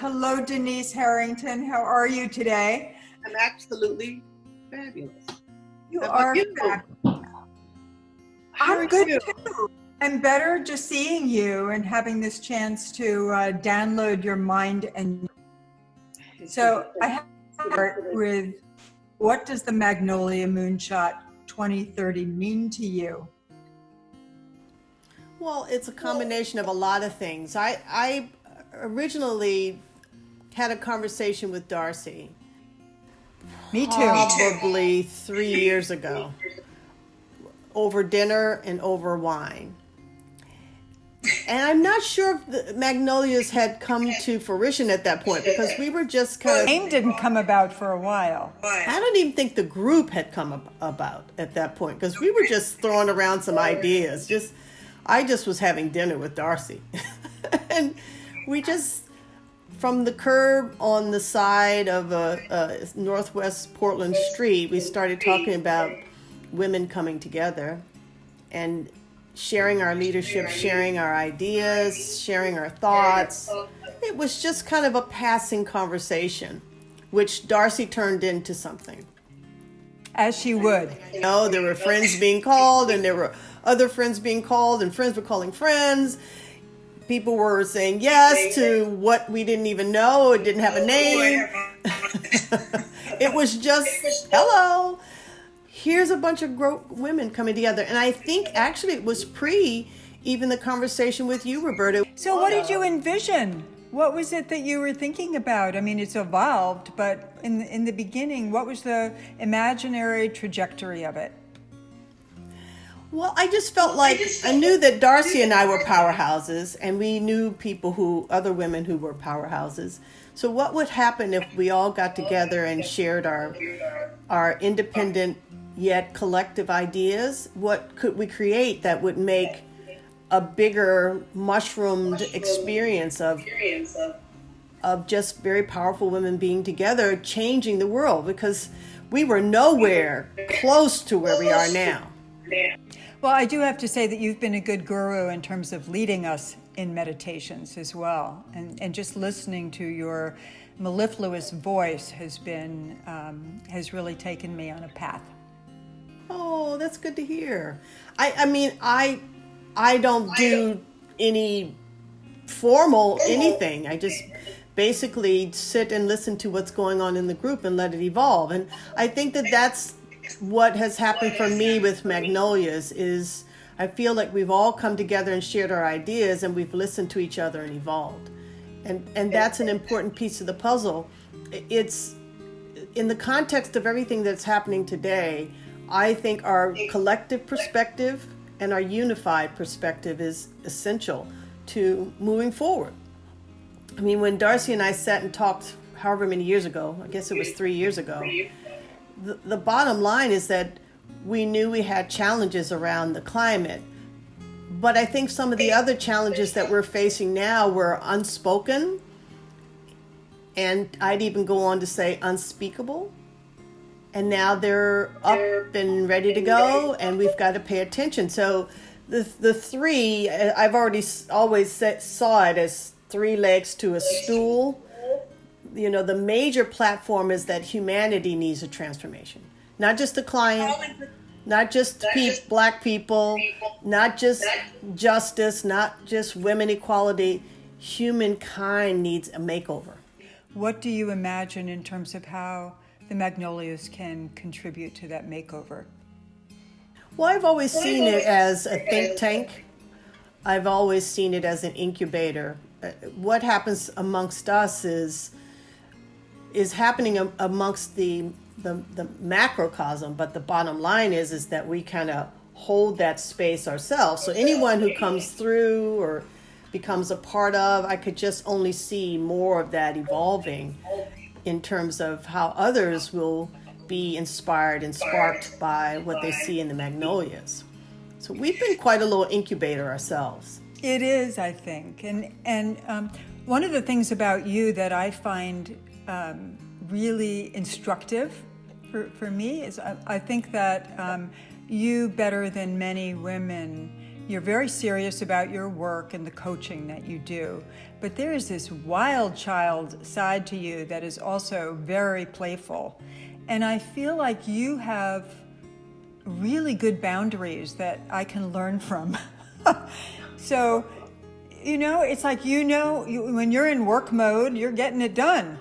Hello, Denise Harrington. How are you today? I'm absolutely fabulous. You How are about you? fabulous. How I'm are good you? too. And better just seeing you and having this chance to download your mind. And so I have to start with, what does the Magnolia Moonshot 2030 mean to you? Well, it's a combination of a lot of things. I originally had a conversation with Darcy Me too. probably 3 years ago over dinner and over wine. And I'm not sure if the Magnolias had come to fruition at that point because we were just kind of... Name didn't come about for a while. I don't even think the group had come about at that point because we were just throwing around some ideas. I just was having dinner with Darcy. And we just, from the curb on the side of Northwest Portland Street, we started talking about women coming together and sharing our leadership, sharing our ideas, sharing our thoughts. It was just kind of a passing conversation, which Darcy turned into something. As she would. You know, there were friends being called, and there were other friends being called, and friends were calling friends. People were saying yes to what we didn't even know. It didn't have a name. It was just, hello. Here's a bunch of women coming together. And I think actually it was even the conversation with you, Roberta. So what did you envision? What was it that you were thinking about? I mean, it's evolved, but in the beginning, what was the imaginary trajectory of it? Well, I just felt like I knew that Darcy and I were powerhouses, and we knew other women who were powerhouses. So what would happen if we all got together and shared our independent yet collective ideas? What could we create that would make a bigger mushroomed experience of just very powerful women being together, changing the world? Because we were nowhere close to where we are now. Well, I do have to say that you've been a good guru in terms of leading us in meditations as well. And just listening to your mellifluous voice has really taken me on a path. Oh, that's good to hear. I mean, I don't do any formal anything. I just basically sit and listen to what's going on in the group and let it evolve. And I think that that's what has happened for me with Magnolias is I feel like we've all come together and shared our ideas, and we've listened to each other and evolved. And that's an important piece of the puzzle. It's in the context of everything that's happening today. I think our collective perspective and our unified perspective is essential to moving forward. I mean, when Darcy and I sat and talked however many years ago, I guess it was 3 years ago, the bottom line is that we knew we had challenges around the climate. But I think some of the other challenges that we're facing now were unspoken, and I'd even go on to say unspeakable. And now they're up and ready to go, and we've got to pay attention. So the three, I've always saw it as three legs to a stool. You know, the major platform is that humanity needs a transformation. Not just the client, not just black people, not just justice, not just women equality. Humankind needs a makeover. What do you imagine in terms of how the Magnolias can contribute to that makeover? Well, I've always seen it as a think tank. I've always seen it as an incubator. What happens amongst us is happening amongst the macrocosm, but the bottom line is that we kind of hold that space ourselves. So anyone who comes through or becomes a part of, I could just only see more of that evolving in terms of how others will be inspired and sparked by what they see in the Magnolias. So we've been quite a little incubator ourselves. It is, I think. And one of the things about you that I find really instructive for me is I think that you, better than many women, you're very serious about your work and the coaching that you do, but there is this wild child side to you that is also very playful. And I feel like you have really good boundaries that I can learn from. So, it's like, when you're in work mode, you're getting it done.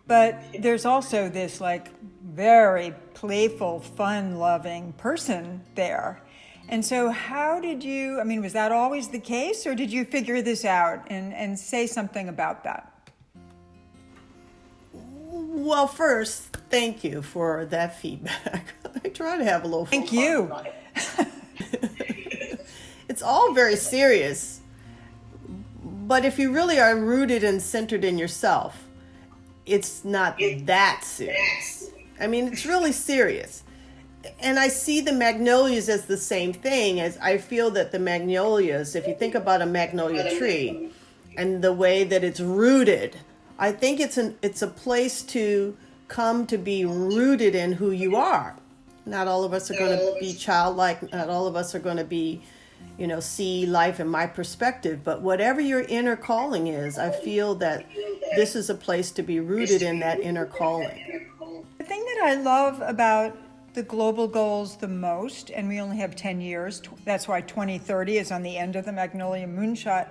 But there's also this like very playful, fun-loving person there. And so how did you, was that always the case, or did you figure this out and say something about that? Well, first, thank you for that feedback. I try to have a little fun. Thank you. It's all very serious. But if you really are rooted and centered in yourself, it's not that serious. It's really serious. And I see the magnolias as the same thing, as I feel that the magnolias, if you think about a magnolia tree and the way that it's rooted, I think it's a place to come to be rooted in who you are. Not all of us are going to be childlike. Not all of us are going to be, see life in my perspective. But whatever your inner calling is, I feel that this is a place to be rooted in that inner calling. The thing that I love about the global goals the most, and we only have 10 years, that's why 2030 is on the end of the Magnolia Moonshot.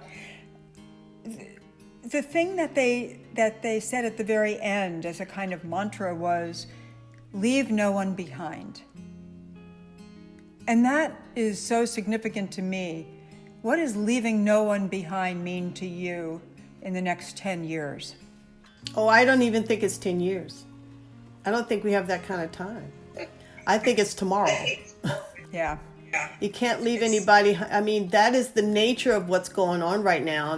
The thing that they said at the very end as a kind of mantra was, leave no one behind. And that is so significant to me. What does leaving no one behind mean to you in the next 10 years? Oh, I don't even think it's 10 years. I don't think we have that kind of time. I think it's tomorrow. Yeah. You can't leave anybody. That is the nature of what's going on right now.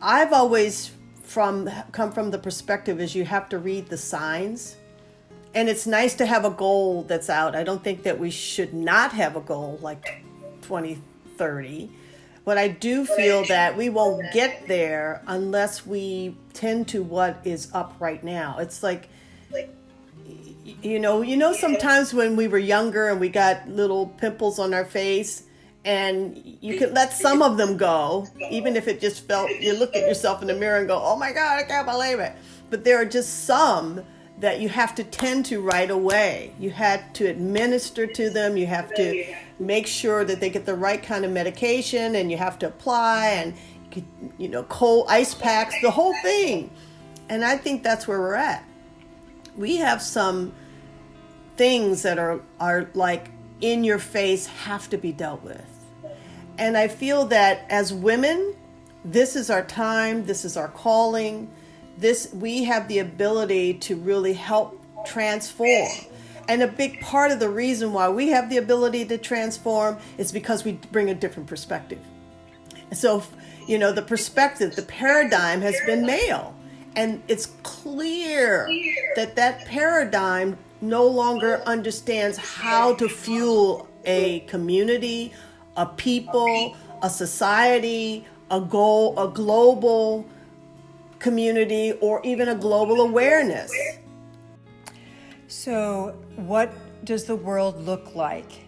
I've always come from the perspective is you have to read the signs. And it's nice to have a goal that's out. I don't think that we should not have a goal like 2030. But I do feel that we won't get there unless we tend to what is up right now. It's like, sometimes when we were younger and we got little pimples on our face, and you could let some of them go, even if it just felt, you look at yourself in the mirror and go, oh my God, I can't believe it. But there are just some that you have to tend to right away. You had to administer to them. You have to make sure that they get the right kind of medication, and you have to apply and, cold ice packs, the whole thing. And I think that's where we're at. We have some things that are like in your face, have to be dealt with. And I feel that as women, this is our time, this is our calling. We have the ability to really help transform. And a big part of the reason why we have the ability to transform is because we bring a different perspective. So, the perspective, the paradigm has been male. And it's clear that paradigm no longer understands how to fuel a community, a people, a society, a goal, a global community, or even a global awareness. So what does the world look like?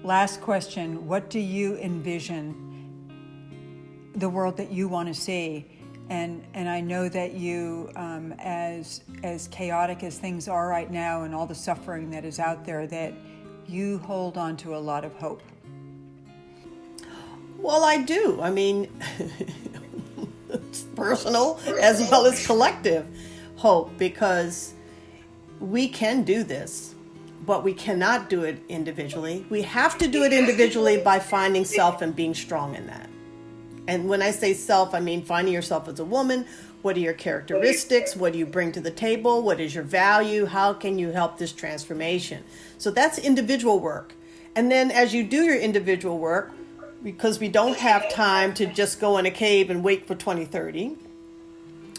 Last question, what do you envision the world that you want to see? And I know that you, as chaotic as things are right now and all the suffering that is out there, that you hold on to a lot of hope. Well, I do. It's personal as well as collective hope, because we can do this, but we cannot do it individually. We have to do it individually by finding self and being strong in that. And when I say self, I mean finding yourself as a woman. What are your characteristics? What do you bring to the table? What is your value? How can you help this transformation? So that's individual work. And then as you do your individual work, because we don't have time to just go in a cave and wait for 2030,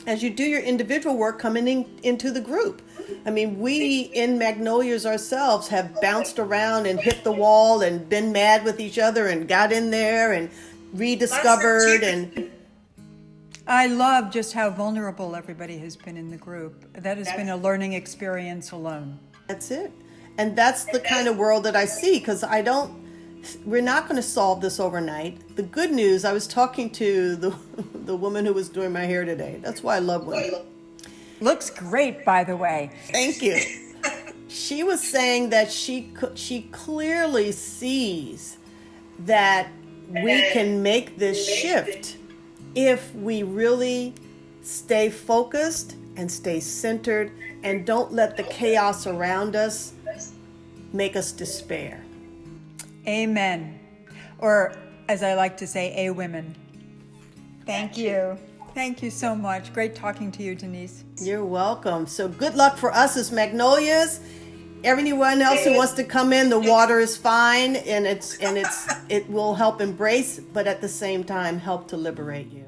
as you do your individual work coming into the group. We in Magnolias ourselves have bounced around and hit the wall and been mad with each other and got in there and rediscovered. And I love just how vulnerable everybody has been in the group. That has been a learning experience alone. That's it. And that's the kind of world that I see, because I don't we're not going to solve this overnight. The good news, I was talking to the woman who was doing my hair today. That's why I love women. Looks great, by the way. Thank you. She was saying that she clearly sees that we can make this shift if we really stay focused and stay centered and don't let the chaos around us make us despair. Amen. Or, as I like to say, a women. Thank you. Thank you so much. Great talking to you, Denise. You're welcome. So good luck for us as Magnolias. Everyone else who wants to come in, the water is fine, and it will help embrace, but at the same time help to liberate you.